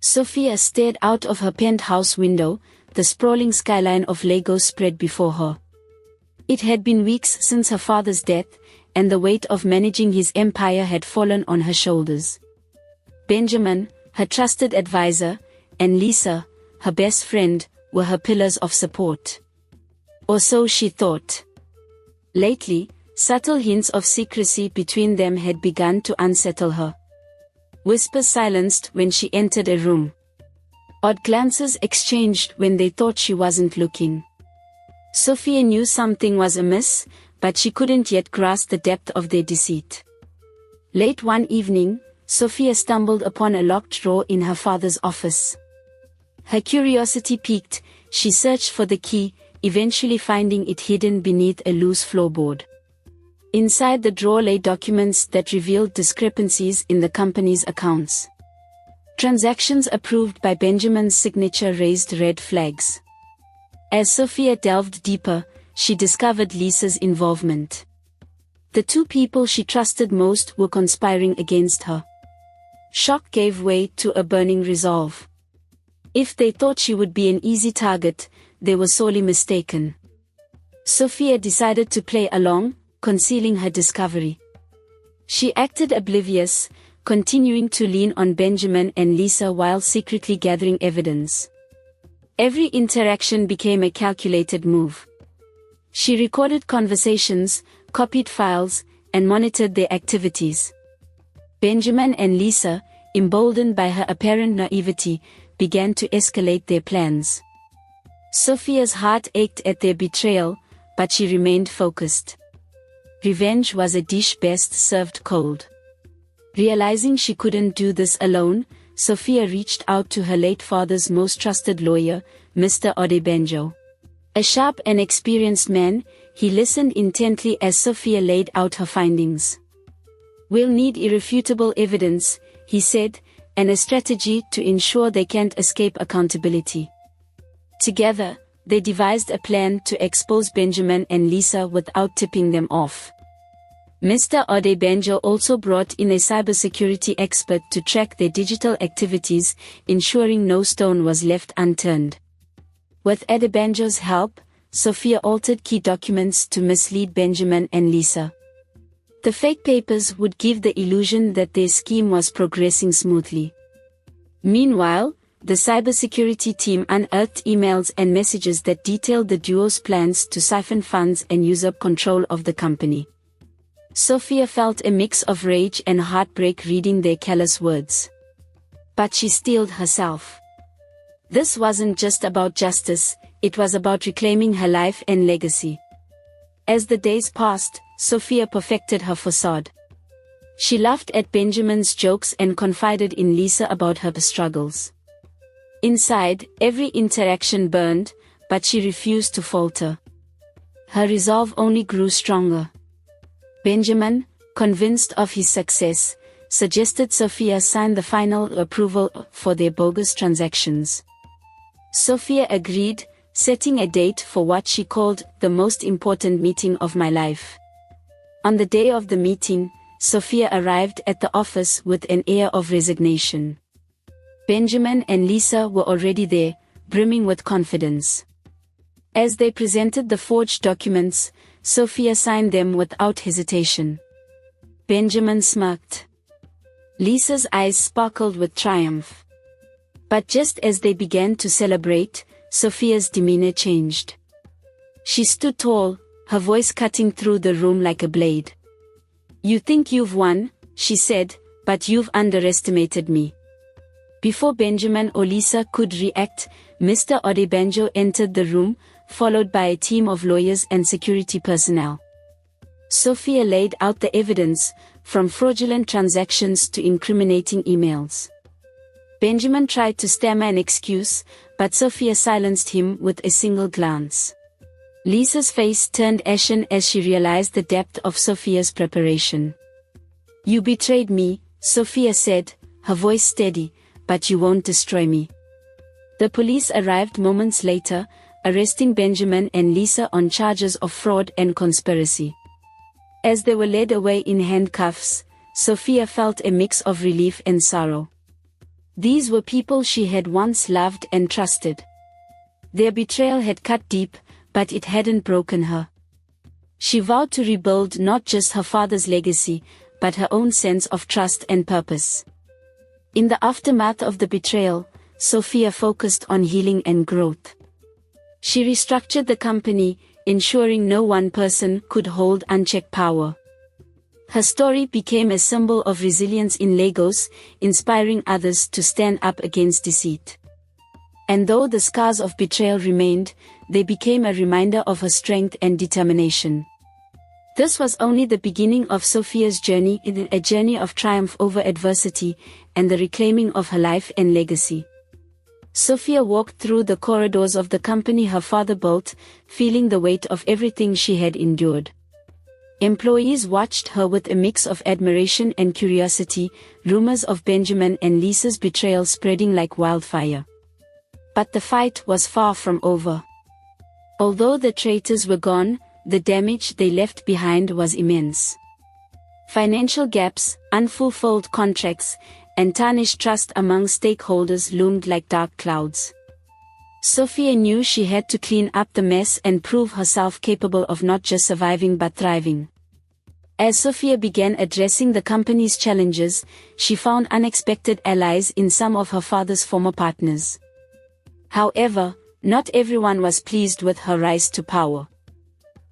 Sophia stared out of her penthouse window, the sprawling skyline of Lagos spread before her. It had been weeks since her father's death, and the weight of managing his empire had fallen on her shoulders. Benjamin, her trusted advisor, and Lisa, her best friend, were her pillars of support. Or so she thought. Lately, subtle hints of secrecy between them had begun to unsettle her. Whispers silenced when she entered a room. Odd glances exchanged when they thought she wasn't looking. Sophia knew something was amiss, but she couldn't yet grasp the depth of their deceit. Late one evening, Sophia stumbled upon a locked drawer in her father's office. Her curiosity piqued, she searched for the key, eventually finding it hidden beneath a loose floorboard. Inside the drawer lay documents that revealed discrepancies in the company's accounts. Transactions approved by Benjamin's signature raised red flags. As Sophia delved deeper, she discovered Lisa's involvement. The two people she trusted most were conspiring against her. Shock gave way to a burning resolve. If they thought she would be an easy target, they were sorely mistaken. Sophia decided to play along, concealing her discovery. She acted oblivious, continuing to lean on Benjamin and Lisa while secretly gathering evidence. Every interaction became a calculated move. She recorded conversations, copied files, and monitored their activities. Benjamin and Lisa, emboldened by her apparent naivety, began to escalate their plans. Sophia's heart ached at their betrayal, but she remained focused. Revenge was a dish best served cold. Realizing she couldn't do this alone, Sophia reached out to her late father's most trusted lawyer, Mr. Odebanjo. A sharp and experienced man, he listened intently as Sophia laid out her findings. "We'll need irrefutable evidence," he said, "and a strategy to ensure they can't escape accountability." Together, they devised a plan to expose Benjamin and Lisa without tipping them off. Mr. Odebanjo also brought in a cybersecurity expert to track their digital activities, ensuring no stone was left unturned. With Odebanjo's help, Sophia altered key documents to mislead Benjamin and Lisa. The fake papers would give the illusion that their scheme was progressing smoothly. Meanwhile, the cybersecurity team unearthed emails and messages that detailed the duo's plans to siphon funds and usurp control of the company. Sophia felt a mix of rage and heartbreak reading their callous words. But she steeled herself. This wasn't just about justice, it was about reclaiming her life and legacy. As the days passed, Sophia perfected her facade. She laughed at Benjamin's jokes and confided in Lisa about her struggles. Inside, every interaction burned, but she refused to falter. Her resolve only grew stronger. Benjamin, convinced of his success, suggested Sophia sign the final approval for their bogus transactions. Sophia agreed, setting a date for what she called the most important meeting of my life. On the day of the meeting, Sophia arrived at the office with an air of resignation. Benjamin and Lisa were already there, brimming with confidence. As they presented the forged documents, Sophia signed them without hesitation. Benjamin smirked. Lisa's eyes sparkled with triumph. But just as they began to celebrate, Sophia's demeanor changed. She stood tall, her voice cutting through the room like a blade. "You think you've won," she said, "but you've underestimated me." Before Benjamin or Lisa could react, Mr. Odebanjo entered the room, followed by a team of lawyers and security personnel. Sophia laid out the evidence, from fraudulent transactions to incriminating emails. Benjamin tried to stammer an excuse, but Sophia silenced him with a single glance. Lisa's face turned ashen as she realized the depth of Sophia's preparation. "You betrayed me," Sophia said, her voice steady, "but you won't destroy me." The police arrived moments later, arresting Benjamin and Lisa on charges of fraud and conspiracy. As they were led away in handcuffs, Sophia felt a mix of relief and sorrow. These were people she had once loved and trusted. Their betrayal had cut deep, but it hadn't broken her. She vowed to rebuild not just her father's legacy, but her own sense of trust and purpose. In the aftermath of the betrayal, Sophia focused on healing and growth. She restructured the company, ensuring no one person could hold unchecked power. Her story became a symbol of resilience in Lagos, inspiring others to stand up against deceit. And though the scars of betrayal remained, they became a reminder of her strength and determination. This was only the beginning of Sophia's journey, a journey of triumph over adversity, and the reclaiming of her life and legacy. Sophia walked through the corridors of the company her father built, feeling the weight of everything she had endured. Employees watched her with a mix of admiration and curiosity, rumors of Benjamin and Lisa's betrayal spreading like wildfire. But the fight was far from over. Although the traitors were gone, the damage they left behind was immense. Financial gaps, unfulfilled contracts, and tarnished trust among stakeholders loomed like dark clouds. Sophia knew she had to clean up the mess and prove herself capable of not just surviving but thriving. As Sophia began addressing the company's challenges, she found unexpected allies in some of her father's former partners. However, not everyone was pleased with her rise to power.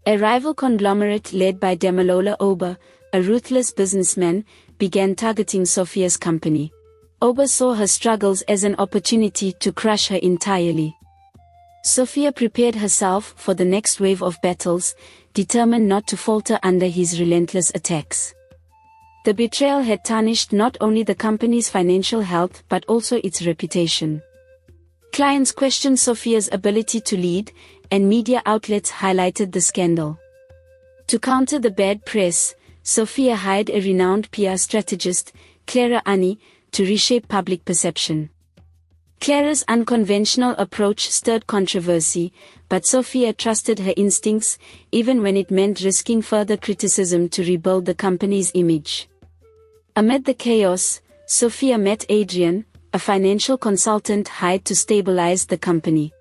A rival conglomerate led by Damilola Oba, a ruthless businessman, began targeting Sophia's company. Oba saw her struggles as an opportunity to crush her entirely. Sophia prepared herself for the next wave of battles, determined not to falter under his relentless attacks. The betrayal had tarnished not only the company's financial health but also its reputation. Clients questioned Sophia's ability to lead, and media outlets highlighted the scandal. To counter the bad press, Sophia hired a renowned PR strategist, Clara Ani, to reshape public perception. Clara's unconventional approach stirred controversy, but Sophia trusted her instincts, even when it meant risking further criticism to rebuild the company's image. Amid the chaos, Sophia met Adrian, a financial consultant hired to stabilize the company.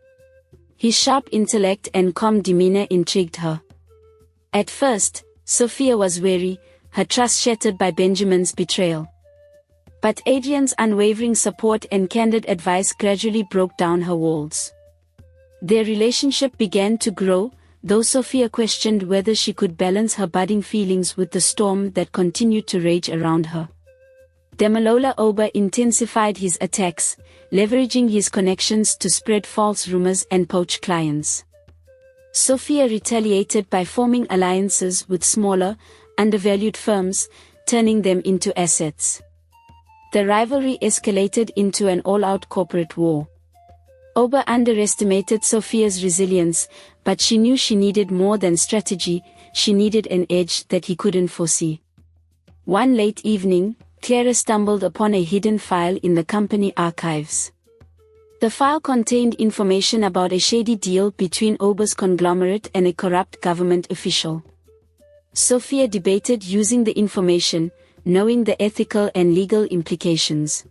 His sharp intellect and calm demeanor intrigued her. At first, Sophia was wary, her trust shattered by Benjamin's betrayal. But Adrian's unwavering support and candid advice gradually broke down her walls. Their relationship began to grow, though Sophia questioned whether she could balance her budding feelings with the storm that continued to rage around her. Damilola Oba intensified his attacks, leveraging his connections to spread false rumors and poach clients. Sophia retaliated by forming alliances with smaller, undervalued firms, turning them into assets. The rivalry escalated into an all-out corporate war. Oba underestimated Sophia's resilience, but she knew she needed more than strategy, she needed an edge that he couldn't foresee. One late evening, Clara stumbled upon a hidden file in the company archives. The file contained information about a shady deal between Oba's conglomerate and a corrupt government official. Sophia debated using the information, knowing the ethical and legal implications.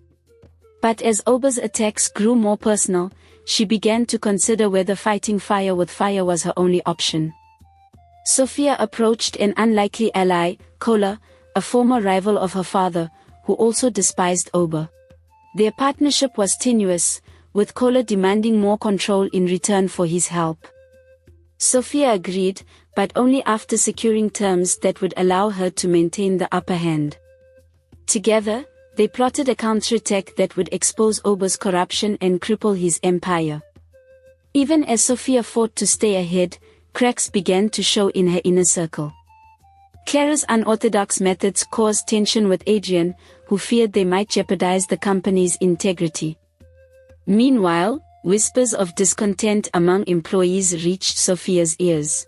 But as Oba's attacks grew more personal, she began to consider whether fighting fire with fire was her only option. Sophia approached an unlikely ally, Kola, a former rival of her father, who also despised Oba. Their partnership was tenuous, with Kola demanding more control in return for his help. Sophia agreed, but only after securing terms that would allow her to maintain the upper hand. Together, they plotted a counterattack that would expose Oba's corruption and cripple his empire. Even as Sophia fought to stay ahead, cracks began to show in her inner circle. Clara's unorthodox methods caused tension with Adrian, who feared they might jeopardize the company's integrity. Meanwhile, whispers of discontent among employees reached Sophia's ears.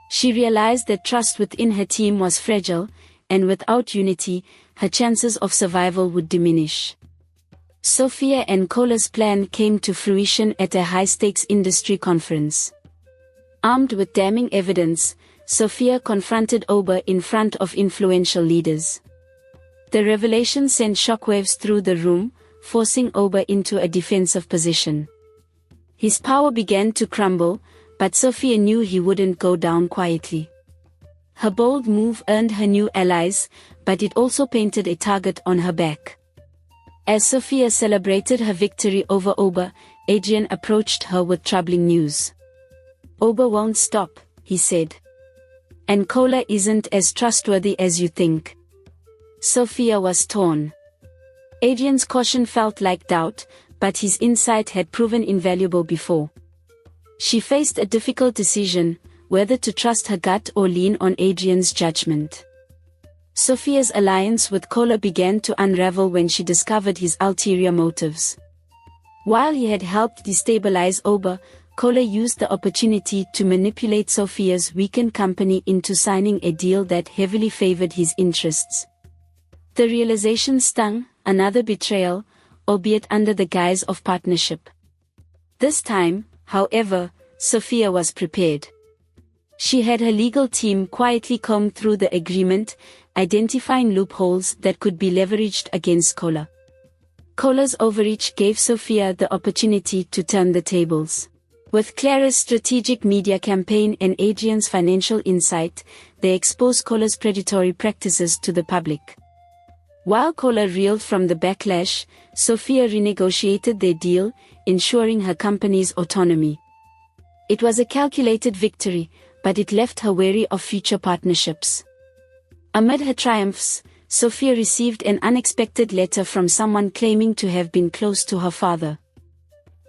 She realized that trust within her team was fragile, and without unity, her chances of survival would diminish. Sophia and Kola's plan came to fruition at a high-stakes industry conference. Armed with damning evidence, Sophia confronted Oba in front of influential leaders. The revelation sent shockwaves through the room, forcing Oba into a defensive position. His power began to crumble, but Sophia knew he wouldn't go down quietly. Her bold move earned her new allies, but it also painted a target on her back. As Sophia celebrated her victory over Oba, Adrian approached her with troubling news. "Oba won't stop," he said. "And Kola isn't as trustworthy as you think." Sophia was torn. Adrian's caution felt like doubt, but his insight had proven invaluable before. She faced a difficult decision, whether to trust her gut or lean on Adrian's judgment. Sophia's alliance with Kola began to unravel when she discovered his ulterior motives. While he had helped destabilize Oba, Kola used the opportunity to manipulate Sophia's weakened company into signing a deal that heavily favored his interests. The realization stung, another betrayal, albeit under the guise of partnership. This time, however, Sophia was prepared. She had her legal team quietly comb through the agreement, identifying loopholes that could be leveraged against Kola. Kola's overreach gave Sophia the opportunity to turn the tables. With Clara's strategic media campaign and Adrian's financial insight, they exposed Kola's predatory practices to the public. While Kola reeled from the backlash, Sophia renegotiated their deal, ensuring her company's autonomy. It was a calculated victory, but it left her wary of future partnerships. Amid her triumphs, Sophia received an unexpected letter from someone claiming to have been close to her father.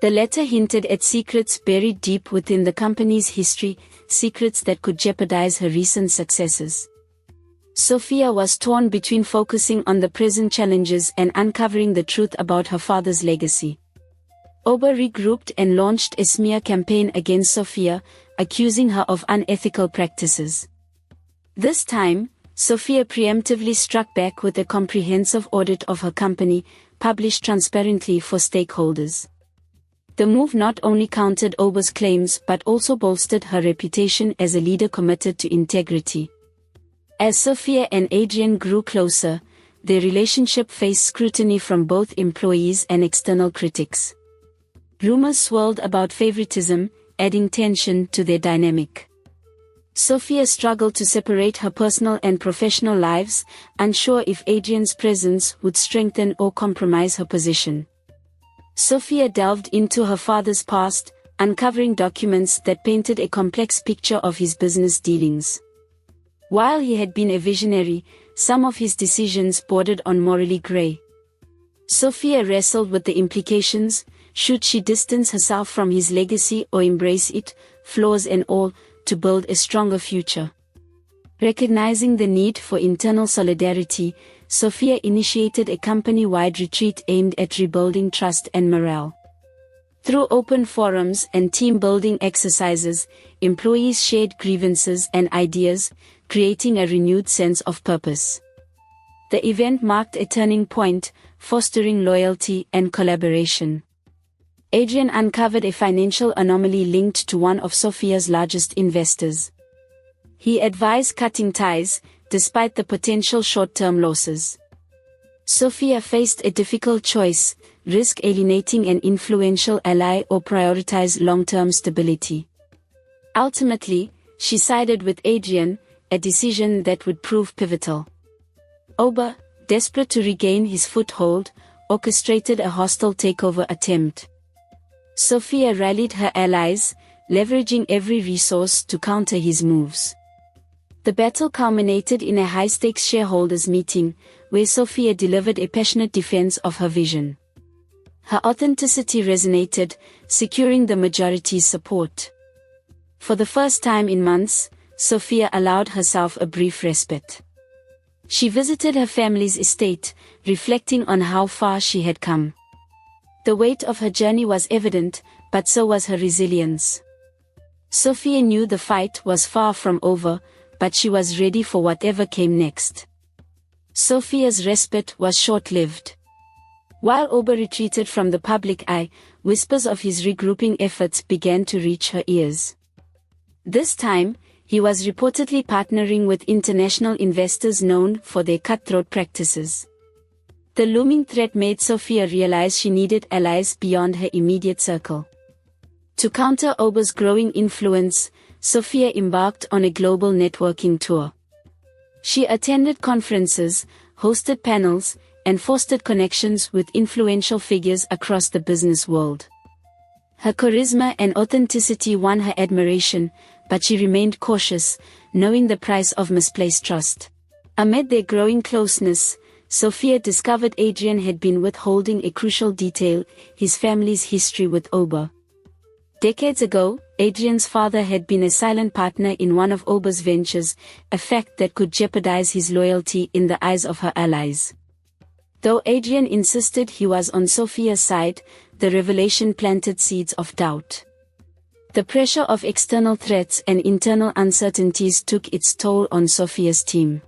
The letter hinted at secrets buried deep within the company's history, secrets that could jeopardize her recent successes. Sophia was torn between focusing on the present challenges and uncovering the truth about her father's legacy. Oba regrouped and launched a smear campaign against Sophia, accusing her of unethical practices. This time, Sophia preemptively struck back with a comprehensive audit of her company, published transparently for stakeholders. The move not only countered Oba's claims but also bolstered her reputation as a leader committed to integrity. As Sophia and Adrian grew closer, their relationship faced scrutiny from both employees and external critics. Rumors swirled about favoritism, adding tension to their dynamic. Sophia struggled to separate her personal and professional lives, unsure if Adrian's presence would strengthen or compromise her position. Sophia delved into her father's past, uncovering documents that painted a complex picture of his business dealings. While he had been a visionary, some of his decisions bordered on morally gray. Sophia wrestled with the implications: should she distance herself from his legacy or embrace it, flaws and all, to build a stronger future? Recognizing the need for internal solidarity, Sophia initiated a company-wide retreat aimed at rebuilding trust and morale. Through open forums and team-building exercises, employees shared grievances and ideas, creating a renewed sense of purpose. The event marked a turning point, fostering loyalty and collaboration. Adrian uncovered a financial anomaly linked to one of Sophia's largest investors. He advised cutting ties, despite the potential short-term losses. Sophia faced a difficult choice: risk alienating an influential ally or prioritize long-term stability. Ultimately, she sided with Adrian, a decision that would prove pivotal. Oba, desperate to regain his foothold, orchestrated a hostile takeover attempt. Sophia rallied her allies, leveraging every resource to counter his moves. The battle culminated in a high-stakes shareholders' meeting, where Sophia delivered a passionate defense of her vision. Her authenticity resonated, securing the majority's support. For the first time in months, Sophia allowed herself a brief respite. She visited her family's estate, reflecting on how far she had come. The weight of her journey was evident, but so was her resilience. Sophia knew the fight was far from over, but she was ready for whatever came next. Sophia's respite was short-lived. While Oba retreated from the public eye, whispers of his regrouping efforts began to reach her ears. This time, he was reportedly partnering with international investors known for their cutthroat practices. The looming threat made Sophia realize she needed allies beyond her immediate circle. To counter Oba's growing influence, Sophia embarked on a global networking tour. She attended conferences, hosted panels, and fostered connections with influential figures across the business world. Her charisma and authenticity won her admiration, but she remained cautious, knowing the price of misplaced trust. Amid their growing closeness, Sophia discovered Adrian had been withholding a crucial detail: his family's history with Oba. Decades ago, Adrian's father had been a silent partner in one of Oba's ventures, a fact that could jeopardize his loyalty in the eyes of her allies. Though Adrian insisted he was on Sophia's side, the revelation planted seeds of doubt. The pressure of external threats and internal uncertainties took its toll on Sophia's team.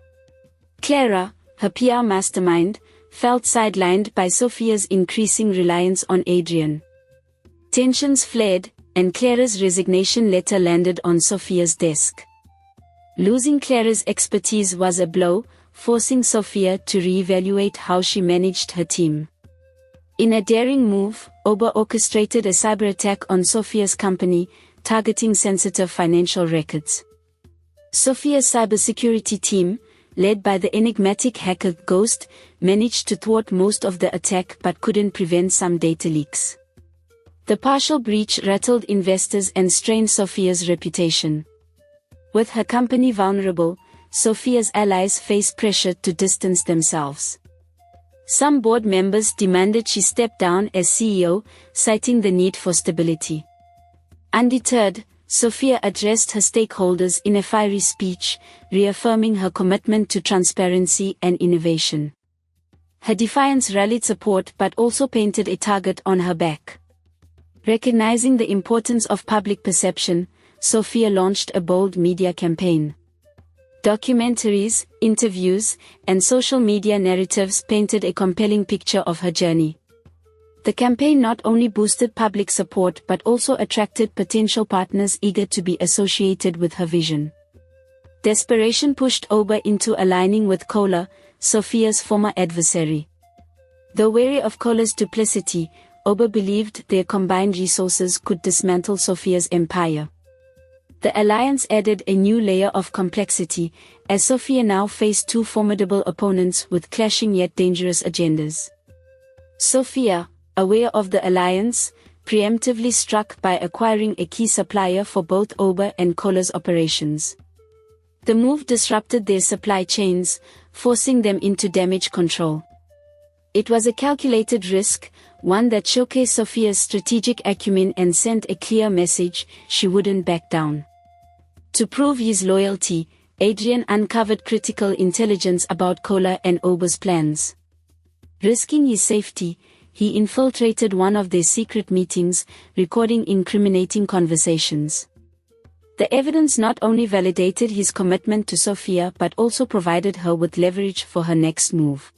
Clara, her PR mastermind, felt sidelined by Sophia's increasing reliance on Adrian. Tensions flared, and Clara's resignation letter landed on Sophia's desk. Losing Clara's expertise was a blow, forcing Sophia to reevaluate how she managed her team. In a daring move, Oba orchestrated a cyber attack on Sophia's company, targeting sensitive financial records. Sophia's cybersecurity team, led by the enigmatic hacker Ghost, managed to thwart most of the attack but couldn't prevent some data leaks. The partial breach rattled investors and strained Sophia's reputation. With her company vulnerable, Sophia's allies faced pressure to distance themselves. Some board members demanded she step down as CEO, citing the need for stability. Undeterred, Sophia addressed her stakeholders in a fiery speech, reaffirming her commitment to transparency and innovation. Her defiance rallied support but also painted a target on her back. Recognizing the importance of public perception, Sophia launched a bold media campaign. Documentaries, interviews, and social media narratives painted a compelling picture of her journey. The campaign not only boosted public support but also attracted potential partners eager to be associated with her vision. Desperation pushed Oba into aligning with Kola, Sophia's former adversary. Though wary of Kola's duplicity, Oba believed their combined resources could dismantle Sophia's empire. The alliance added a new layer of complexity, as Sophia now faced two formidable opponents with clashing yet dangerous agendas. Sophia, aware of the alliance, preemptively struck by acquiring a key supplier for both Oba and Kola's operations. The move disrupted their supply chains, forcing them into damage control. It was a calculated risk, one that showcased Sophia's strategic acumen and sent a clear message: she wouldn't back down. To prove his loyalty, Adrian uncovered critical intelligence about Kola and Oba's plans. Risking his safety, he infiltrated one of their secret meetings, recording incriminating conversations. The evidence not only validated his commitment to Sophia but also provided her with leverage for her next move.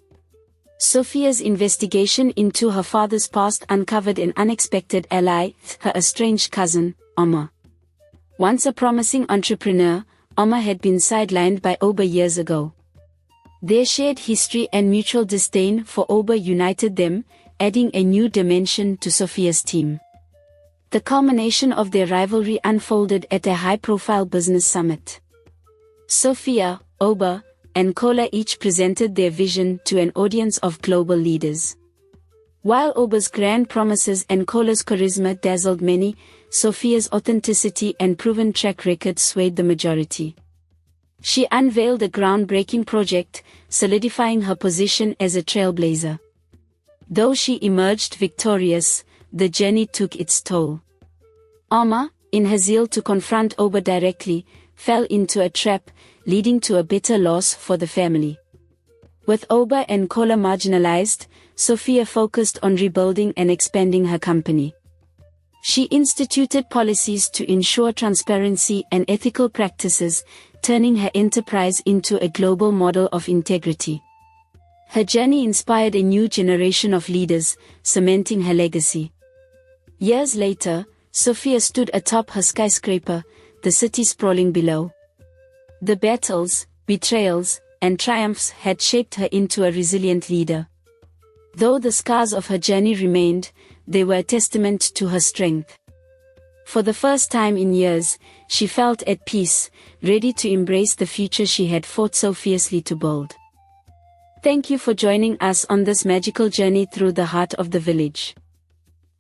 Sophia's investigation into her father's past uncovered an unexpected ally, her estranged cousin, Omar. Once a promising entrepreneur, Omar had been sidelined by Oba years ago. Their shared history and mutual disdain for Oba united them, adding a new dimension to Sophia's team. The culmination of their rivalry unfolded at a high-profile business summit. Sophia, Oba, and Kola each presented their vision to an audience of global leaders. While Oba's grand promises and Kola's charisma dazzled many, Sophia's authenticity and proven track record swayed the majority. She unveiled a groundbreaking project, solidifying her position as a trailblazer. Though she emerged victorious, the journey took its toll. Omar, in her zeal to confront Oba directly, fell into a trap, leading to a bitter loss for the family. With Oba and Kola marginalized, Sophia focused on rebuilding and expanding her company. She instituted policies to ensure transparency and ethical practices, turning her enterprise into a global model of integrity. Her journey inspired a new generation of leaders, cementing her legacy. Years later, Sophia stood atop her skyscraper, the city sprawling below. The battles, betrayals, and triumphs had shaped her into a resilient leader. Though the scars of her journey remained, they were a testament to her strength. For the first time in years, she felt at peace, ready to embrace the future she had fought so fiercely to build. Thank you for joining us on this magical journey through the heart of the village.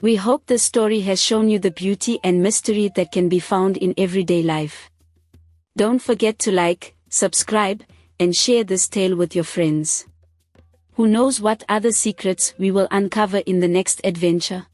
We hope this story has shown you the beauty and mystery that can be found in everyday life. Don't forget to like, subscribe, and share this tale with your friends. Who knows what other secrets we will uncover in the next adventure?